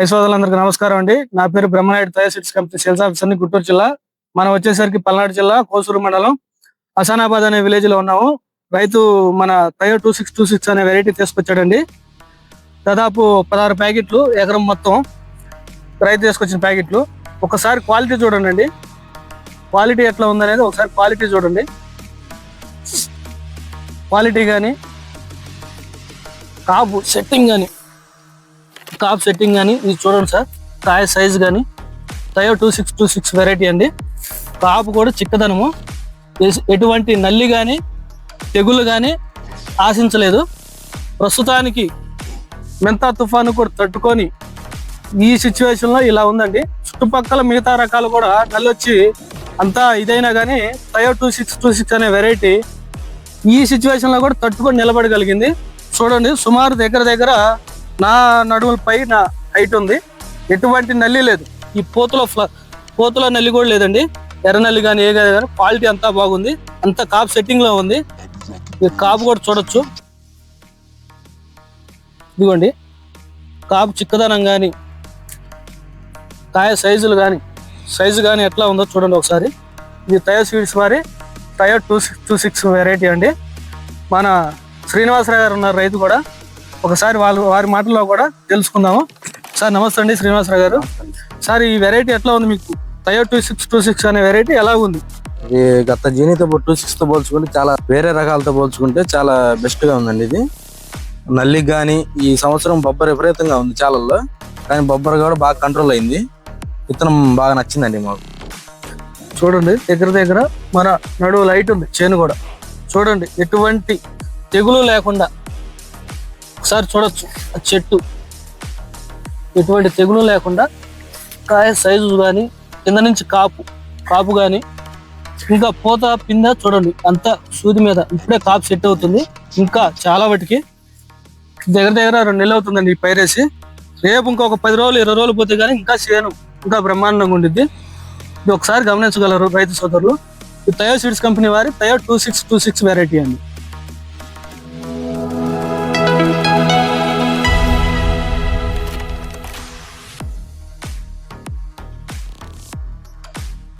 సోదరులందరికీ నమస్కారం అండి. నా పేరు బ్రహ్మనాయుడు తయా seeds company sales officer Guntur జిల్లా. మనం వచ్చేసరికి పల్నాడు జిల్లా కోసూరు మండలం హసనాబాద్ అనే విలేజ్ లో ఉన్నాము. రైతు మన తయో 2626 అనే వెరైటీ తీసుకొచ్చాడండి. దాదాపు 16 ప్యాకెట్లు ఎకరం మొత్తం రైతు తీసుకొచ్చిన ప్యాకెట్లు. ఒకసారి క్వాలిటీ చూడండి, క్వాలిటీ ఎట్లా ఉందనేది ఒకసారి క్వాలిటీ చూడండి. క్వాలిటీ కానీ కాపు సెట్టింగ్ కానీ ఇది చూడండి సార్. కాయ సైజ్ కానీ తయో 2626 వెరైటీ అండి. కాపు కూడా చిక్కదనము, ఎటువంటి నల్లి కానీ తెగులు కానీ ఆశించలేదు. ప్రస్తుతానికి మెంతా తుఫాను కూడా తట్టుకొని ఈ సిచ్యువేషన్లో ఇలా ఉందండి. చుట్టుపక్కల మిగతా రకాలు కూడా నల్లి వచ్చి అంతా ఇదైనా కానీ తయో 2626 అనే వెరైటీ ఈ సిచ్యువేషన్లో కూడా తట్టుకొని నిలబడగలిగింది. చూడండి, సుమారు దగ్గర నా నడుముల పై నా హైట్ ఉంది. ఎటువంటి నల్లి లేదు. ఈ పోతుల నల్లి కూడా లేదండి. ఎర్ర నల్లి కానీ ఏ కానీ క్వాలిటీ అంతా బాగుంది. అంతా కాపు సెట్టింగ్ లో ఉంది. ఈ కాపు కూడా చూడొచ్చు. ఇదిగోండి, కాపు చిక్కదనం కానీ కాయ సైజు కానీ ఎట్లా ఉందో చూడండి ఒకసారి. ఇది తయో సీడ్స్ వారి తయో 2626 వెరైటీ అండి. మన శ్రీనివాసరావు గారు ఉన్నారు రైతు కూడా. ఒకసారి వారి మాటల్లో కూడా తెలుసుకుందాము. సార్ నమస్తే అండి శ్రీనివాసరావు గారు. సార్ ఈ వెరైటీ ఎట్లా ఉంది మీకు? తయో 2626 అనే వెరైటీ ఎలా ఉంది? ఈ గత జీనితో 26 తో పోల్చుకుంటే చాలా వేరే రకాలతో పోల్చుకుంటే చాలా బెస్ట్ గా ఉందండి. ఇది నల్లికి కానీ ఈ సంవత్సరం బొబ్బర్ విపరీతంగా ఉంది చాలల్లో, కానీ బొబ్బర్ కూడా బాగా కంట్రోల్ అయింది. విత్తనం బాగా నచ్చిందండి మాకు. చూడండి, దగ్గర మన నడువు లైట్ ఉంది. చేను కూడా చూడండి, ఎటువంటి తెగులు లేకుండా ఒకసారి చూడొచ్చు. ఆ చెట్టు ఎటువంటి తెగులు లేకుండా కాయ సైజు కానీ కింద నుంచి కాపు కానీ ఇంకా పూత పింద చూడండి, అంతా సూది మీద ఇప్పుడే కాపు సెట్ అవుతుంది. ఇంకా చాలా వాటికి దగ్గర 2 నెలలు అవుతుందండి ఈ పైరేసి. రేపు ఇంకొక 10 రోజులు 20 రోజులు పోతే కానీ ఇంకా చేను ఇంకా బ్రహ్మాండంగా ఉండిద్ది. ఇది ఒకసారి గమనించగలరు రైతు సోదరులు. ఈ తయో సీడ్స్ కంపెనీ వారి తయో 2626 వెరైటీ అండి.